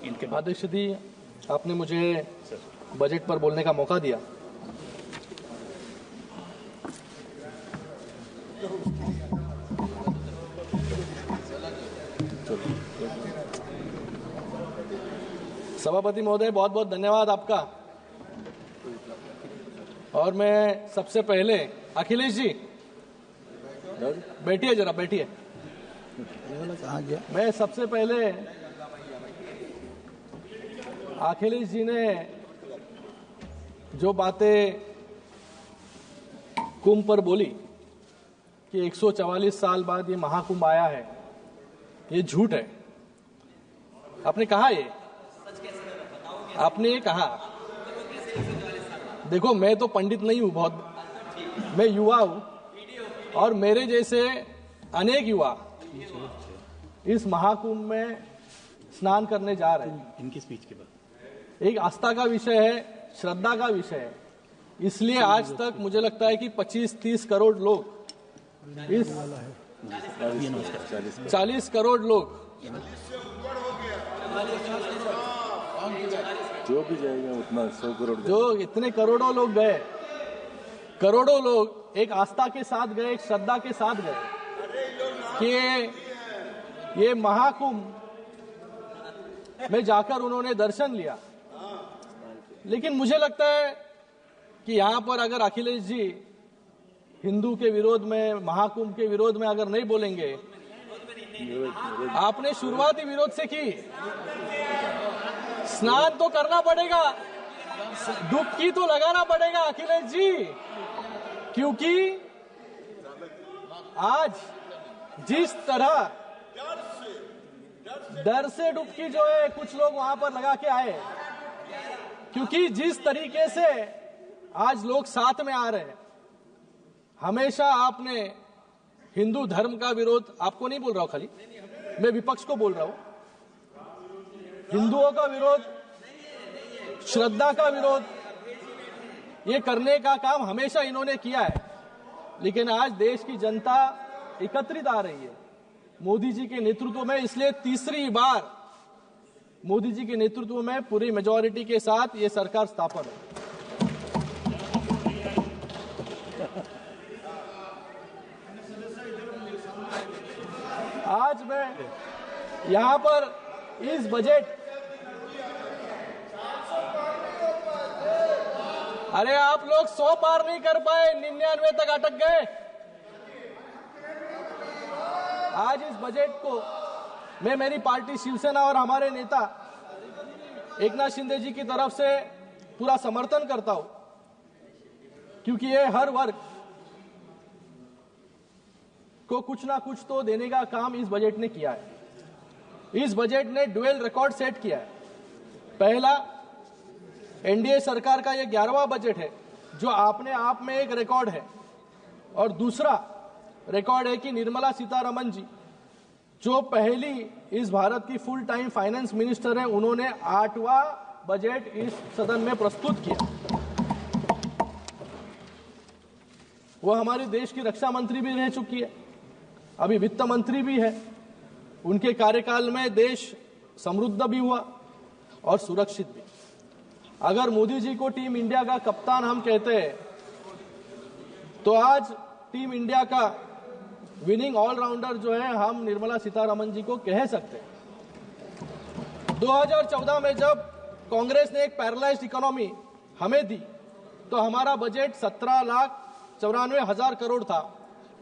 इनके अध्यक्ष जी, आपने मुझे बजट पर बोलने का मौका दिया। सभापति महोदय, बहुत बहुत धन्यवाद आपका। और मैं सबसे पहले, अखिलेश जी बैठिए, जरा बैठिए। मैं सबसे पहले अखिलेश जी ने जो बातें कुंभ पर बोली कि 144 साल बाद ये महाकुंभ आया है, ये झूठ है। आपने कहा, आपने ये कहा। देखो, मैं तो पंडित नहीं हूं, बहुत मैं युवा हूं, और मेरे जैसे अनेक युवा इस महाकुंभ में स्नान करने जा रहे हैं। इनकी स्पीच के बाद एक आस्था का विषय है, श्रद्धा का विषय है। इसलिए आज तक मुझे लगता है कि 25-30 करोड़ लोग इस 40 करोड़ लोग जो भी जाएगा उतना 100 करोड़, जो इतने करोड़ों लोग गए, करोड़ों लोग एक आस्था के साथ गए, एक श्रद्धा के साथ गए कि ये महाकुंभ में जाकर उन्होंने दर्शन लिया। लेकिन मुझे लगता है कि यहां पर अगर अखिलेश जी हिंदू के विरोध में, महाकुंभ के विरोध में अगर नहीं बोलेंगे, आपने शुरुआती विरोध से की, स्नान तो करना पड़ेगा, डुबकी तो लगाना पड़ेगा अखिलेश जी, क्योंकि आज जिस तरह डर से डुबकी जो है कुछ लोग वहां पर लगा के आए, क्योंकि जिस तरीके से आज लोग साथ में आ रहे हैं। हमेशा आपने हिंदू धर्म का विरोध, आपको नहीं बोल रहा हूं खाली, मैं विपक्ष को बोल रहा हूं, हिंदुओं का विरोध, श्रद्धा का विरोध, ये करने का काम हमेशा इन्होंने किया है। लेकिन आज देश की जनता एकत्रित आ रही है मोदी जी के नेतृत्व में, इसलिए तीसरी बार मोदी जी के नेतृत्व में पूरी मेजॉरिटी के साथ ये सरकार स्थापन है। आज मैं यहां पर इस बजट, अरे आप लोग 100 पार नहीं कर पाए, 99 तक अटक गए। आज इस बजट को मैं मेरी पार्टी शिवसेना और हमारे नेता एकनाथ शिंदे जी की तरफ से पूरा समर्थन करता हूं, क्योंकि ये हर वर्ग को कुछ ना कुछ तो देने का काम इस बजट ने किया है। इस बजट ने ड्यूअल रिकॉर्ड सेट किया है। पहला, एनडीए सरकार का ये 11वां बजट है जो अपने आप में एक रिकॉर्ड है, और दूसरा रिकॉर्ड है कि निर्मला सीतारमण जी जो पहली इस भारत की फुल टाइम फाइनेंस मिनिस्टर है, उन्होंने 8वां बजट इस सदन में प्रस्तुत किया। वो हमारे देश की रक्षा मंत्री भी रह चुकी है, अभी वित्त मंत्री भी है। उनके कार्यकाल में देश समृद्ध भी हुआ और सुरक्षित भी। अगर मोदी जी को टीम इंडिया का कप्तान हम कहते हैं, तो आज टीम इंडिया का विनिंग ऑलराउंडर जो है हम निर्मला सीतारमण जी को कह सकते हैं। 2014 में जब कांग्रेस ने एक पैरालाइज्ड इकोनॉमी हमें दी, तो हमारा बजट 17,94,000 करोड़ था।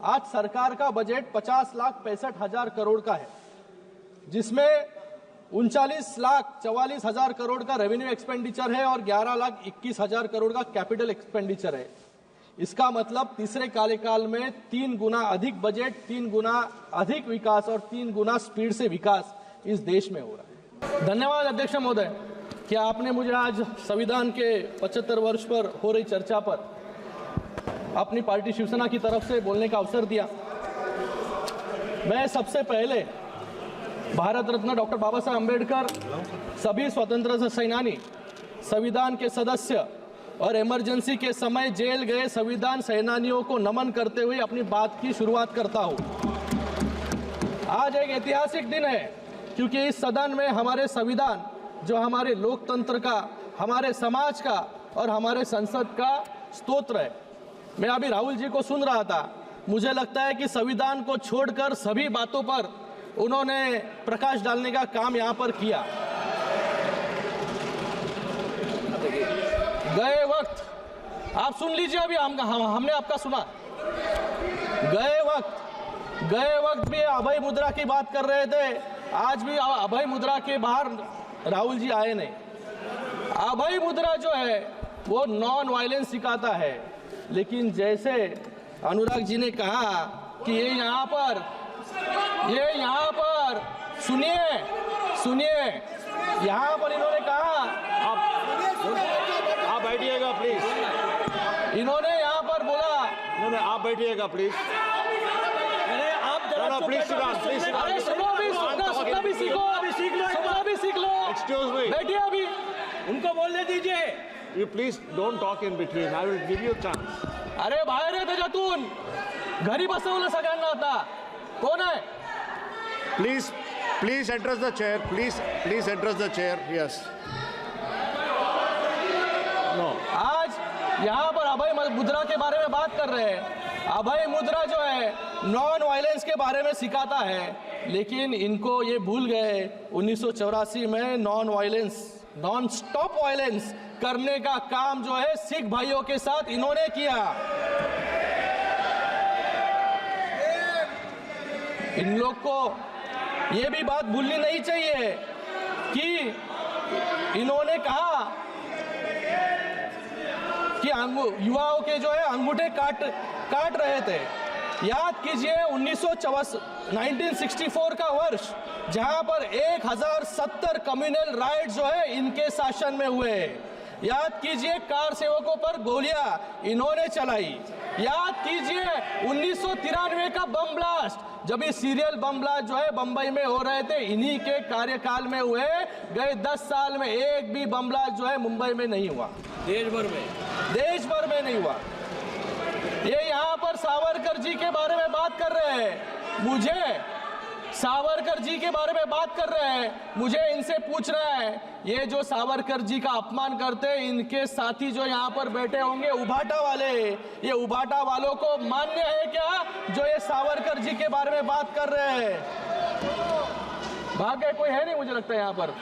आज सरकार का बजट 50,65,000 करोड़ का है, जिसमें 39,44,000 करोड़ का रेवेन्यू एक्सपेंडिचर है और 11,21,000 करोड़ का कैपिटल एक्सपेंडिचर है। इसका मतलब तीसरे कार्यकाल में 3 गुना अधिक बजट, 3 गुना अधिक विकास और 3 गुना स्पीड से विकास इस देश में हो रहा है। धन्यवाद अध्यक्ष महोदय कि आपने मुझे आज संविधान के 75 वर्ष पर हो रही चर्चा पर अपनी पार्टी शिवसेना की तरफ से बोलने का अवसर दिया। मैं सबसे पहले भारत रत्न डॉक्टर बाबा साहब अम्बेडकर, सभी स्वतंत्रता सेनानी, संविधान के सदस्य और इमरजेंसी के समय जेल गए संविधान सेनानियों को नमन करते हुए अपनी बात की शुरुआत करता हूं। आज एक ऐतिहासिक दिन है, क्योंकि इस सदन में हमारे संविधान जो हमारे लोकतंत्र का, हमारे समाज का और हमारे संसद का स्तोत्र है। मैं अभी राहुल जी को सुन रहा था, मुझे लगता है कि संविधान को छोड़कर सभी बातों पर उन्होंने प्रकाश डालने का काम यहाँ पर किया। गए वक्त आप सुन लीजिए, अभी हमने आपका सुना। गए वक्त भी अभय मुद्रा की बात कर रहे थे, आज भी अभय मुद्रा के बाहर राहुल जी आए नहीं। अभय मुद्रा जो है वो नॉन वायलेंस सिखाता है, लेकिन जैसे अनुराग जी ने कहा कि ये यहाँ पर सुनिए, यहाँ पर इन्होंने कहा, आप बैठिएगा प्लीज। इन्होंने यहाँ पर बोला, आप बैठिएगा प्लीज। आप प्लीज अरे सुनना भी सीख लो। एक्सक्यूज मी, बैठिए अभी, उनको बोलने दीजिए। You please don't talk in between, I will give you chance. अरे बाहेर आहे त्याच्यातून, घरी बसवलं सगळ्यांना आता। कोण आहे? Please address the chair, please address the chair. Yes, no, आज यहाँ पर अभय मुद्रा के बारे में बात कर रहे हैं। अभय मुद्रा जो है नॉन वायलेंस के बारे में सिखाता है, लेकिन इनको ये भूल गए 1984 में नॉन स्टॉप वायलेंस करने का काम जो है सिख भाइयों के साथ इन्होंने किया। इन लोग को ये भी बात भूलनी नहीं चाहिए कि इन्होंने कहा कि युवाओं के जो है अंगूठे काट रहे थे। याद कीजिए 1964 का वर्ष, जहां पर 1070 कम्युनल राइट जो है इनके शासन में हुए। याद कीजिए कार सेवकों पर गोलियां इन्होंने चलाई। याद कीजिए 1993 का बम ब्लास्ट, जब ये सीरियल बम ब्लास्ट जो है बंबई में हो रहे थे, इन्हीं के कार्यकाल में हुए। गए 10 साल में एक भी बम ब्लास्ट जो है मुंबई में नहीं हुआ, देश भर में नहीं हुआ। ये यहाँ पर सावरकर जी के बारे में बात कर रहे हैं, मुझे इनसे पूछ रहा है, ये जो सावरकर जी का अपमान करते हैं, इनके साथी जो यहाँ पर बैठे होंगे उभाटा वाले, ये उभाटा वालों को मान्य है क्या जो ये सावरकर जी के बारे में बात कर रहे हैं? भाग्य कोई है नहीं मुझे लगता है यहाँ पर।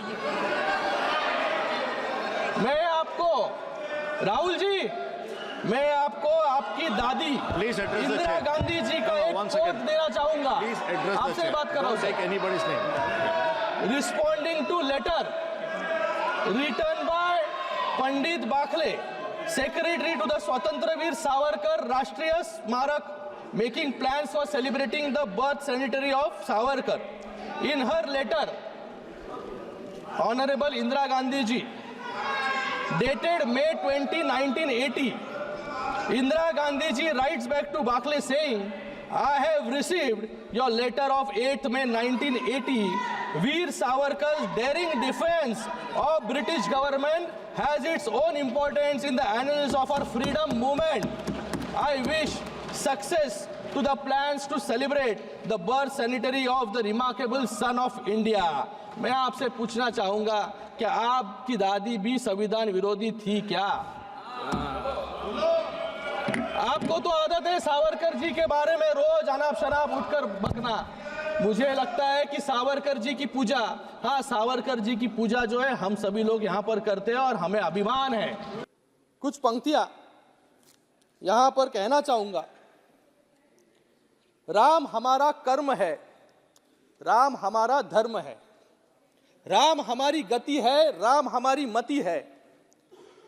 मैं आपको आपकी दादी इंदिरा गांधी जी का एक कोट देना चाहूंगा। आपसे बात कर रहा हूं। Responding to letter written by Pandit Bakhle, secretary to the Swatantra Veer Savarkar Rashtriya Smarak, making plans for celebrating the birth centenary of Savarkar. In her letter, honourable Indira Gandhi ji, dated May 20, 1980, Indira Gandhi ji writes back to Bakhle saying, I have received your letter of 8th May 1980. Veer Savarkar's daring defense of British government has its own importance in the annals of our freedom movement. I wish success to the plans to celebrate the birth centenary of the remarkable son of India. मैं आपसे पूछना चाहूंगा, क्या आपकी दादी भी संविधान विरोधी थी क्या? आपको तो आदत है सावरकर जी के बारे में रोज अनाप शनाप उठकर बकना। मुझे लगता है कि सावरकर जी की पूजा, हाँ सावरकर जी की पूजा जो है हम सभी लोग यहाँ पर करते हैं और हमें अभिमान है। कुछ पंक्तियां यहाँ पर कहना चाहूंगा। राम हमारा कर्म है, राम हमारा धर्म है, राम हमारी गति है, राम हमारी मति है,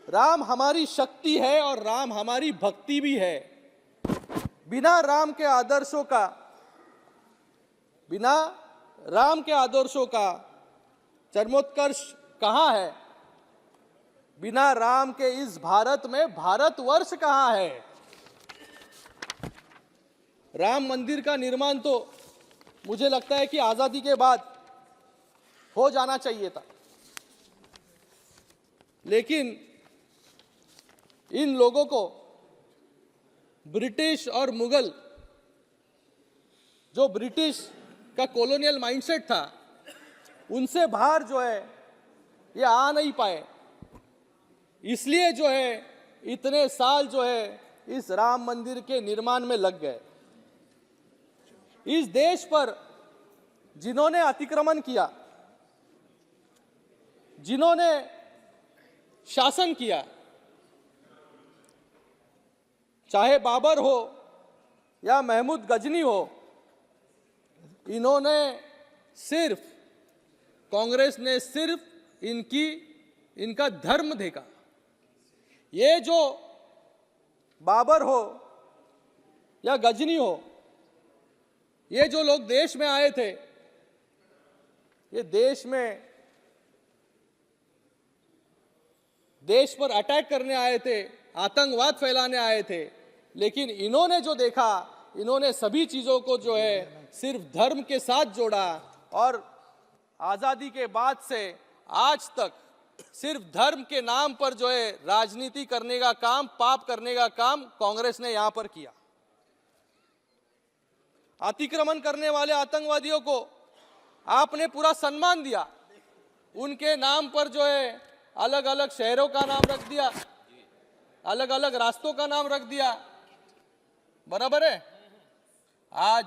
राम हमारी शक्ति है और राम हमारी भक्ति भी है। बिना राम के आदर्शों का चरमोत्कर्ष कहाँ है? बिना राम के इस भारत में भारतवर्ष कहाँ है? राम मंदिर का निर्माण तो मुझे लगता है कि आजादी के बाद हो जाना चाहिए था, लेकिन इन लोगों को ब्रिटिश और मुगल, जो ब्रिटिश का कॉलोनियल माइंडसेट था, उनसे बाहर जो है ये आ नहीं पाए, इसलिए जो है इतने साल जो है इस राम मंदिर के निर्माण में लग गए। इस देश पर जिन्होंने अतिक्रमण किया, जिन्होंने शासन किया, चाहे बाबर हो या महमूद गजनी हो, इन्होंने सिर्फ, कांग्रेस ने सिर्फ इनका धर्म देखा। ये जो बाबर हो या गजनी हो, ये जो लोग देश में आए थे, ये देश पर अटैक करने आए थे, आतंकवाद फैलाने आए थे, लेकिन इन्होंने जो देखा, इन्होंने सभी चीजों को जो है सिर्फ धर्म के साथ जोड़ा और आजादी के बाद से आज तक सिर्फ धर्म के नाम पर जो है राजनीति करने का काम, पाप करने का काम कांग्रेस ने यहां पर किया। अतिक्रमण करने वाले आतंकवादियों को आपने पूरा सम्मान दिया, उनके नाम पर जो है अलग अलग शहरों का नाम रख दिया, अलग अलग रास्तों का नाम रख दिया, बराबर है। आज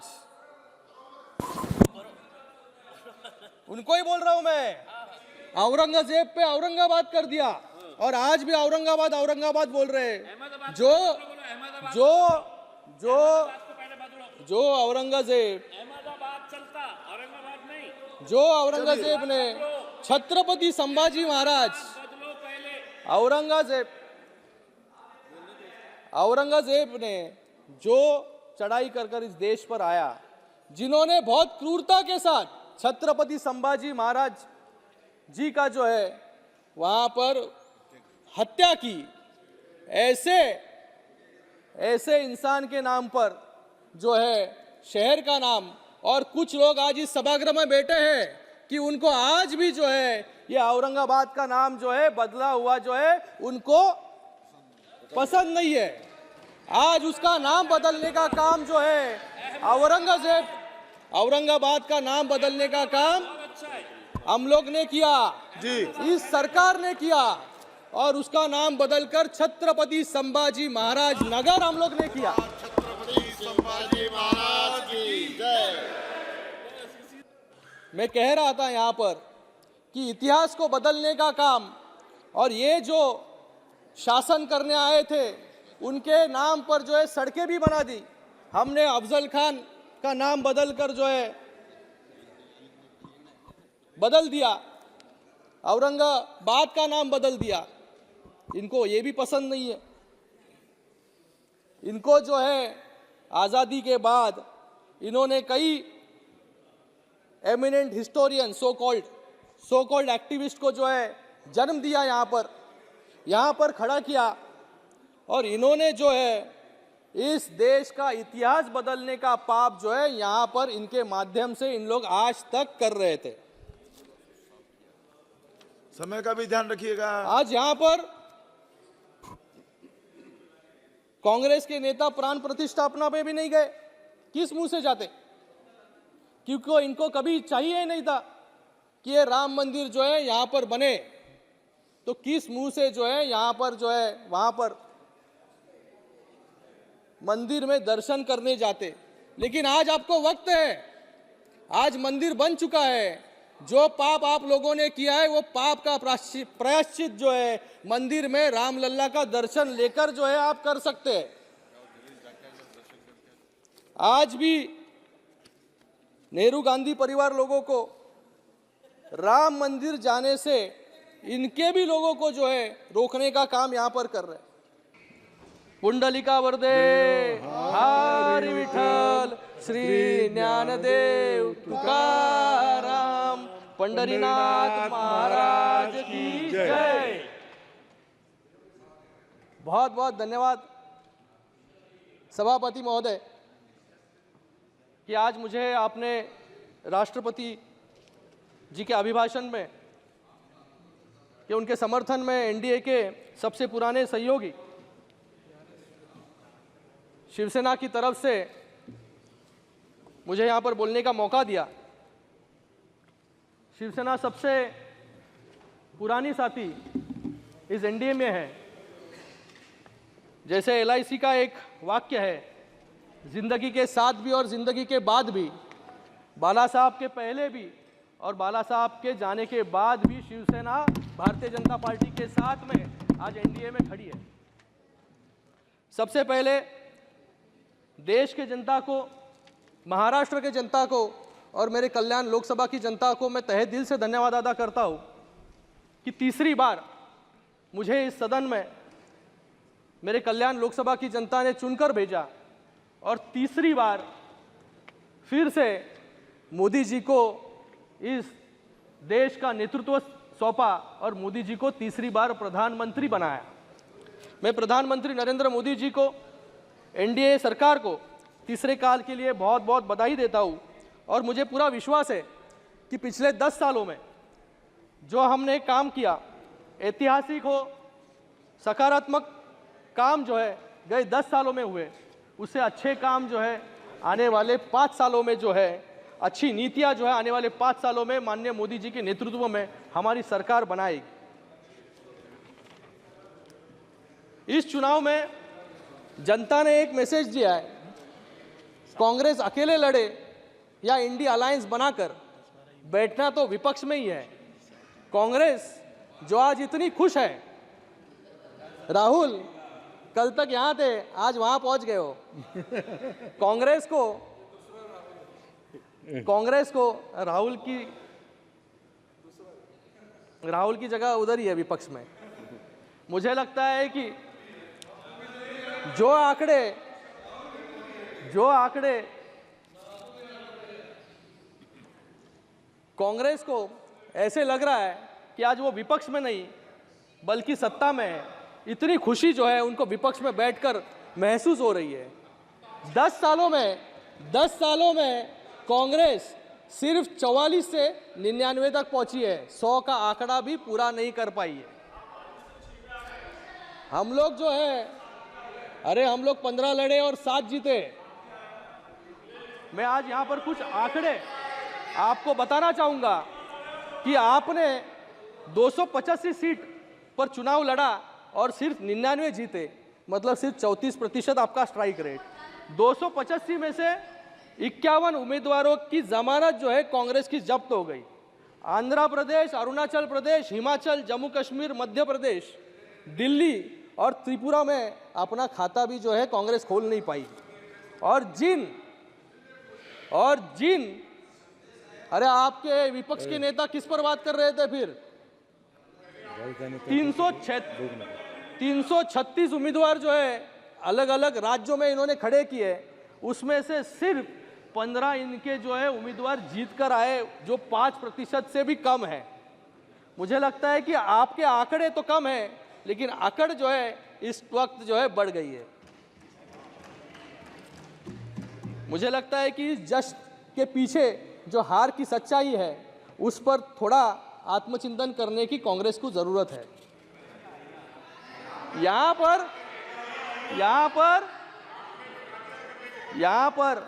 उनको ही बोल रहा हूं मैं, औरंगजेब पे औरंगाबाद कर दिया और आज भी औरंगाबाद औरंगाबाद बोल रहे हैं। जो औरंगजेब ने छत्रपति संभाजी महाराज, औरंगजेब ने जो चढ़ाई कर इस देश पर आया, जिन्होंने बहुत क्रूरता के साथ छत्रपति संभाजी महाराज जी का जो है वहां पर हत्या की, ऐसे इंसान के नाम पर जो है शहर का नाम, और कुछ लोग आज इस सभागृह में बैठे हैं कि उनको आज भी जो है ये औरंगाबाद का नाम जो है बदला हुआ जो है उनको पसंद नहीं है। आज उसका नाम बदलने का काम जो है औरंगाबाद का नाम बदलने का काम हम लोग ने किया जी, इस सरकार ने किया, और उसका नाम बदलकर छत्रपति संभाजी महाराज नगर हम लोग ने किया। संभाजी महाराज की जय। मैं कह रहा था यहाँ पर कि इतिहास को बदलने का काम, और ये जो शासन करने आए थे उनके नाम पर जो है सड़कें भी बना दी हमने। अफजल खान का नाम बदलकर जो है बदल दिया, औरंगाबाद का नाम बदल दिया। इनको ये भी पसंद नहीं है। इनको जो है आज़ादी के बाद इन्होंने कई eminent historian, so called activist को जो है जन्म दिया, यहाँ पर खड़ा किया, और इन्होंने जो है इस देश का इतिहास बदलने का पाप जो है यहाँ पर इनके माध्यम से इन लोग आज तक कर रहे थे। समय का भी ध्यान रखिएगा। आज यहाँ पर कांग्रेस के नेता प्राण प्रतिष्ठापना पे भी नहीं गए। किस मुंह से जाते? क्योंकि इनको कभी चाहिए ही नहीं था कि ये राम मंदिर जो है यहाँ पर बने, तो किस मुंह से जो है यहाँ पर जो है वहां पर मंदिर में दर्शन करने जाते। लेकिन आज आपको वक्त है, आज मंदिर बन चुका है। जो पाप आप लोगों ने किया है वो पाप का प्रायश्चित जो है मंदिर में रामलल्ला का दर्शन लेकर जो है आप कर सकते हैं। आज भी नेहरू गांधी परिवार लोगों को राम मंदिर जाने से इनके भी लोगों को जो है रोकने का काम यहां पर कर रहे हैं। पुंडलिका वरदे हरि विठ्ठल श्री ज्ञानदेव तुकाराम पंढरीनाथ महाराज की जय। बहुत बहुत धन्यवाद सभापति महोदय कि आज मुझे आपने राष्ट्रपति जी के अभिभाषण में कि उनके समर्थन में एनडीए के सबसे पुराने सहयोगी शिवसेना की तरफ से मुझे यहाँ पर बोलने का मौका दिया। शिवसेना सबसे पुरानी साथी इस एनडीए में है। जैसे LIC का एक वाक्य है, जिंदगी के साथ भी और जिंदगी के बाद भी, बाला साहब के पहले भी और बाला साहब के जाने के बाद भी शिवसेना भारतीय जनता पार्टी के साथ में आज एनडीए में खड़ी है। सबसे पहले देश के जनता को, महाराष्ट्र के जनता को और मेरे कल्याण लोकसभा की जनता को मैं तहे दिल से धन्यवाद अदा करता हूं कि तीसरी बार मुझे इस सदन में मेरे कल्याण लोकसभा की जनता ने चुनकर भेजा और तीसरी बार फिर से मोदी जी को इस देश का नेतृत्व सौंपा और मोदी जी को तीसरी बार प्रधानमंत्री बनाया। मैं प्रधानमंत्री नरेंद्र मोदी जी को, एनडीए सरकार को तीसरे काल के लिए बहुत बहुत बधाई देता हूँ और मुझे पूरा विश्वास है कि पिछले 10 सालों में जो हमने काम किया, ऐतिहासिक हो, सकारात्मक काम जो है गए 10 सालों में हुए, उससे अच्छे काम जो है आने वाले 5 सालों में जो है, अच्छी नीतियां जो है आने वाले 5 सालों में माननीय मोदी जी के नेतृत्व में हमारी सरकार बनाएगी। इस चुनाव में जनता ने एक मैसेज दिया है, कांग्रेस अकेले लड़े या इंडिया अलायंस बनाकर, बैठना तो विपक्ष में ही है। कांग्रेस जो आज इतनी खुश है, राहुल कल तक यहां थे, आज वहां पहुंच गए हो। कांग्रेस को राहुल की जगह उधर ही है विपक्ष में। मुझे लगता है कि जो आंकड़े कांग्रेस को ऐसे लग रहा है कि आज वो विपक्ष में नहीं बल्कि सत्ता में है, इतनी खुशी जो है उनको विपक्ष में बैठकर महसूस हो रही है। 10 सालों में कांग्रेस सिर्फ 44 से 99 तक पहुंची है, 100 का आंकड़ा भी पूरा नहीं कर पाई है। हम लोग जो है, हम लोग 15 लड़े और 7 जीते। मैं आज यहां पर कुछ आंकड़े आपको बताना चाहूंगा कि आपने 285 सीट पर चुनाव लड़ा और सिर्फ 99 जीते, मतलब सिर्फ 34% आपका स्ट्राइक रेट। 285 में से 51 उम्मीदवारों की जमानत जो है कांग्रेस की जब्त हो गई। आंध्र प्रदेश, अरुणाचल प्रदेश, हिमाचल, जम्मू कश्मीर, मध्य प्रदेश, दिल्ली और त्रिपुरा में अपना खाता भी जो है कांग्रेस खोल नहीं पाई। और जिन आपके विपक्ष के नेता किस पर बात कर रहे थे फिर? 336 उम्मीदवार जो है अलग अलग राज्यों में इन्होंने खड़े किए, उसमें से सिर्फ 15 इनके जो है उम्मीदवार जीत कर आए, जो 5% से भी कम है। मुझे लगता है कि आपके आंकड़े तो कम है, लेकिन अकड़ जो है इस वक्त जो है बढ़ गई है। मुझे लगता है कि इस जश्न के पीछे जो हार की सच्चाई है उस पर थोड़ा आत्मचिंतन करने की कांग्रेस को जरूरत है। यहां पर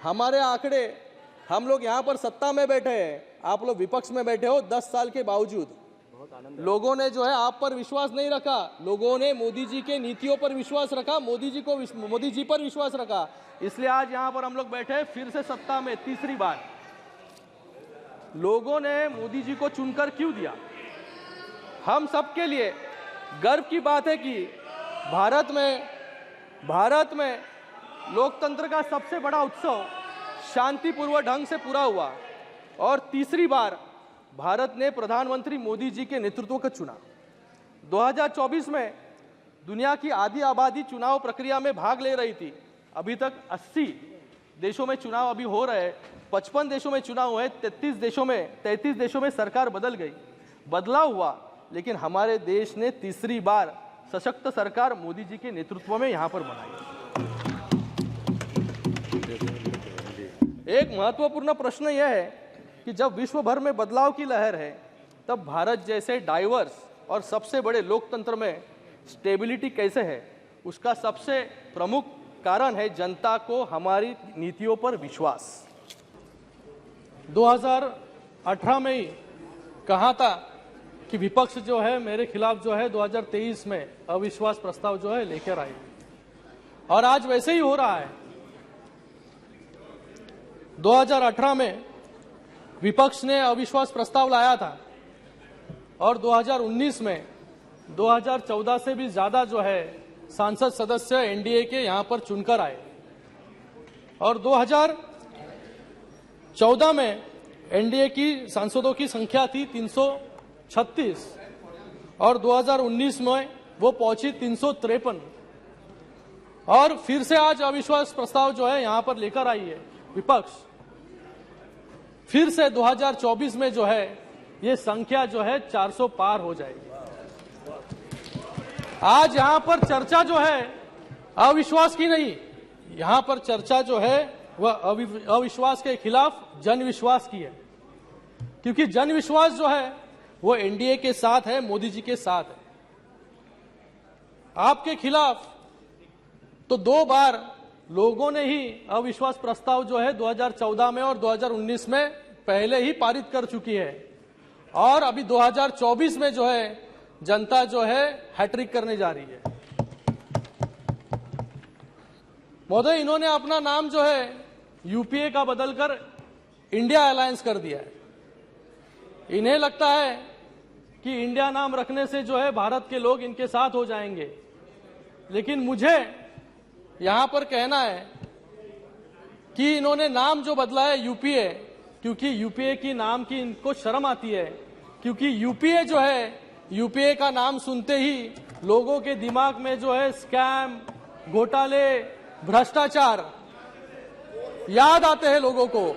हमारे आंकड़े, हम लोग यहां पर सत्ता में बैठे हैं, आप लोग विपक्ष में बैठे हो। 10 साल के बावजूद लोगों ने जो है आप पर विश्वास नहीं रखा, लोगों ने मोदी जी के नीतियों पर विश्वास रखा, मोदी जी पर विश्वास रखा। इसलिए आज यहां पर हम लोग बैठे फिर से सत्ता में तीसरी बार। लोगों ने मोदी जी को चुनकर क्यों दिया? हम सबके लिए गर्व की बात है कि भारत में लोकतंत्र का सबसे बड़ा उत्सव शांतिपूर्वक ढंग से पूरा हुआ और तीसरी बार भारत ने प्रधानमंत्री मोदी जी के नेतृत्व को चुना। 2024 में दुनिया की आधी आबादी चुनाव प्रक्रिया में भाग ले रही थी। अभी तक 80 देशों में चुनाव अभी हो रहे हैं, 55 देशों में चुनाव हुए, 33 देशों में सरकार बदल गई, बदलाव हुआ, लेकिन हमारे देश ने तीसरी बार सशक्त सरकार मोदी जी के नेतृत्व में यहां पर बनाई। एक महत्वपूर्ण प्रश्न यह है कि जब विश्व भर में बदलाव की लहर है, तब भारत जैसे डाइवर्स और सबसे बड़े लोकतंत्र में स्टेबिलिटी कैसे है? उसका सबसे प्रमुख कारण है जनता को हमारी नीतियों पर विश्वास। 2018 में ही कहा था कि विपक्ष जो है मेरे खिलाफ जो है 2023 में अविश्वास प्रस्ताव जो है लेकर आई, और आज वैसे ही हो रहा है। 2018 में विपक्ष ने अविश्वास प्रस्ताव लाया था और 2019 में 2014 से भी ज्यादा जो है सांसद सदस्य एनडीए के यहां पर चुनकर आए, और 2014 में एनडीए की सांसदों की संख्या थी 336 और 2019 में वो पहुंची 353, और फिर से आज अविश्वास प्रस्ताव जो है यहां पर लेकर आई है विपक्ष। फिर से 2024 में जो है ये संख्या जो है 400 पार हो जाएगी। आज यहां पर चर्चा जो है अविश्वास की नहीं, यहां पर चर्चा जो है वह अविश्वास के खिलाफ जनविश्वास की है, क्योंकि जनविश्वास जो है वो एनडीए के साथ है, मोदी जी के साथ है। आपके खिलाफ तो 2 बार लोगों ने ही अविश्वास प्रस्ताव जो है 2014 में और 2019 में पहले ही पारित कर चुकी है, और अभी 2024 में जो है जनता जो है हैट्रिक करने जा रही है। महोदय, इन्होंने अपना नाम जो है यूपीए का बदलकर इंडिया अलायंस कर दिया है। इन्हें लगता है कि इंडिया नाम रखने से जो है भारत के लोग इनके साथ हो जाएंगे, लेकिन मुझे यहां पर कहना है कि इन्होंने नाम जो बदला है यूपीए, क्योंकि यूपीए की नाम की इनको शर्म आती है, क्योंकि यूपीए जो है, यूपीए का नाम सुनते ही लोगों के दिमाग में जो है स्कैम, घोटाले, भ्रष्टाचार याद आते हैं लोगों को।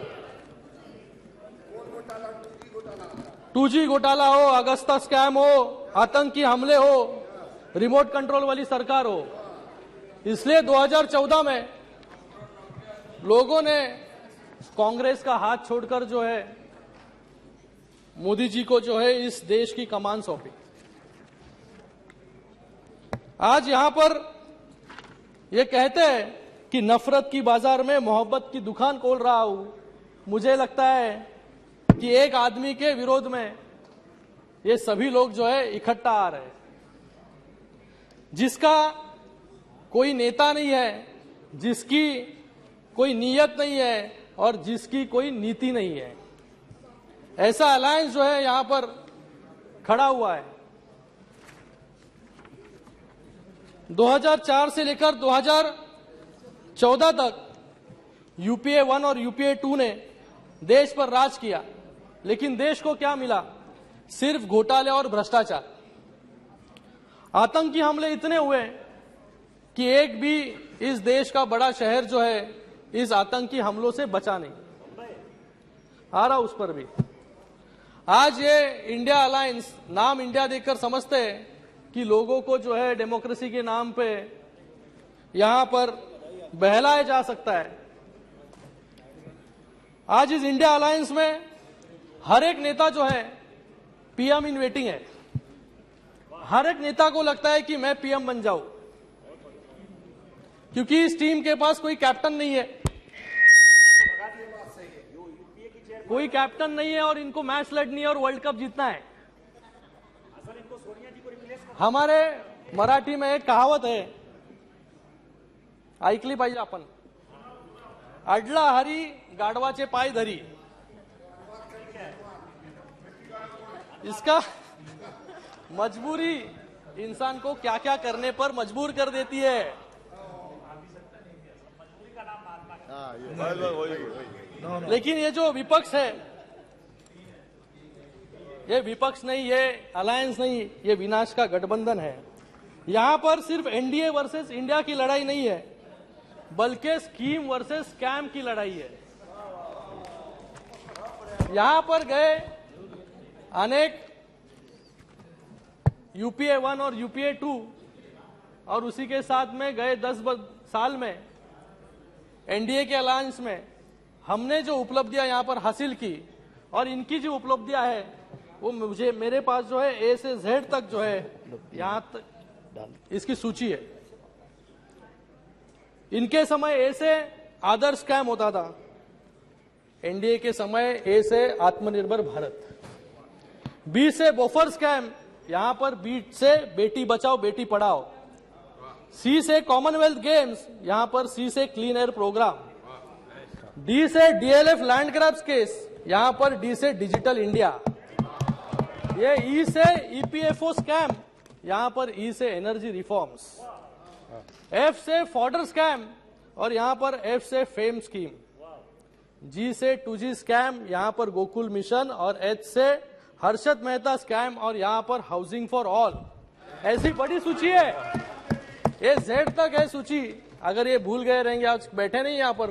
2G घोटाला हो, अगस्ता स्कैम हो, आतंकी हमले हो, रिमोट कंट्रोल वाली सरकार हो। इसलिए 2014 में लोगों ने कांग्रेस का हाथ छोड़कर जो है मोदी जी को जो है इस देश की कमान सौंपी। आज यहां पर ये कहते हैं कि नफरत की बाजार में मोहब्बत की दुकान खोल रहा हूं। मुझे लगता है कि एक आदमी के विरोध में ये सभी लोग जो है इकट्ठा आ रहे हैं, जिसका कोई नेता नहीं है, जिसकी कोई नीयत नहीं है और जिसकी कोई नीति नहीं है। ऐसा अलायंस जो है यहां पर खड़ा हुआ है। 2004 से लेकर 2014 तक यूपीए 1 और यूपीए 2 ने देश पर राज किया, लेकिन देश को क्या मिला? सिर्फ घोटाले और भ्रष्टाचार। आतंकी हमले इतने हुए कि एक भी इस देश का बड़ा शहर जो है इस आतंकी हमलों से बचा नहीं। आ रहा उस पर भी। आज ये इंडिया अलायंस, नाम इंडिया देखकर समझते हैं कि लोगों को जो है डेमोक्रेसी के नाम पे यहां पर बहलाया जा सकता है। आज इस इंडिया अलायंस में हर एक नेता जो है पीएम इन वेटिंग है। हर एक नेता को लगता है कि मैं पीएम बन जाऊं, क्योंकि इस टीम के पास कोई कैप्टन नहीं है, कोई कैप्टन नहीं है और इनको मैच लड़नी है और वर्ल्ड कप जीतना है। हमारे मराठी में एक कहावत है, ऐकली पाहिजे आपण, अडला हरी गाढवाचे पाय धरी। इसका मजबूरी इंसान को क्या क्या करने पर मजबूर कर देती है। लेकिन ये जो विपक्ष है, ये विपक्ष नहीं, ये अलायंस नहीं, ये विनाश का गठबंधन है। यहां पर सिर्फ एनडीए वर्सेस इंडिया की लड़ाई नहीं है, बल्कि स्कीम वर्सेस स्कैम की लड़ाई है। यहां पर गए अनेक यूपीए 1 और यूपीए 2 और उसी के साथ में गए 10 साल में एनडीए के अलायंस में हमने जो उपलब्धियां यहां पर हासिल की, और इनकी जो उपलब्धियां है वो मुझे, मेरे पास जो है ए से जेड तक जो है यहां तक इसकी सूची है। इनके समय ए से आदर्श स्कैम होता था, एनडीए के समय ए से आत्मनिर्भर भारत। बी से बोफर स्कैम, यहां पर बी से बेटी बचाओ बेटी पढ़ाओ। सी से कॉमनवेल्थ गेम्स, यहां पर सी से क्लीन एयर प्रोग्राम। डी से डीएलएफ लैंड ग्रैब्स केस, यहां पर डी से डिजिटल इंडिया। ये ई से ईपीएफओ स्कैम, यहां पर ई से एनर्जी रिफॉर्म्स। एफ से फॉर्डर स्कैम और यहां पर एफ से फेम स्कीम। जी से 2G स्कैम, यहां पर गोकुल मिशन और एच से हर्षद मेहता स्कैम और यहां पर हाउसिंग फॉर ऑल। ऐसी बड़ी सूची है, ये जेड तक है सूची। अगर ये भूल गए रहेंगे, आज बैठे नहीं यहां पर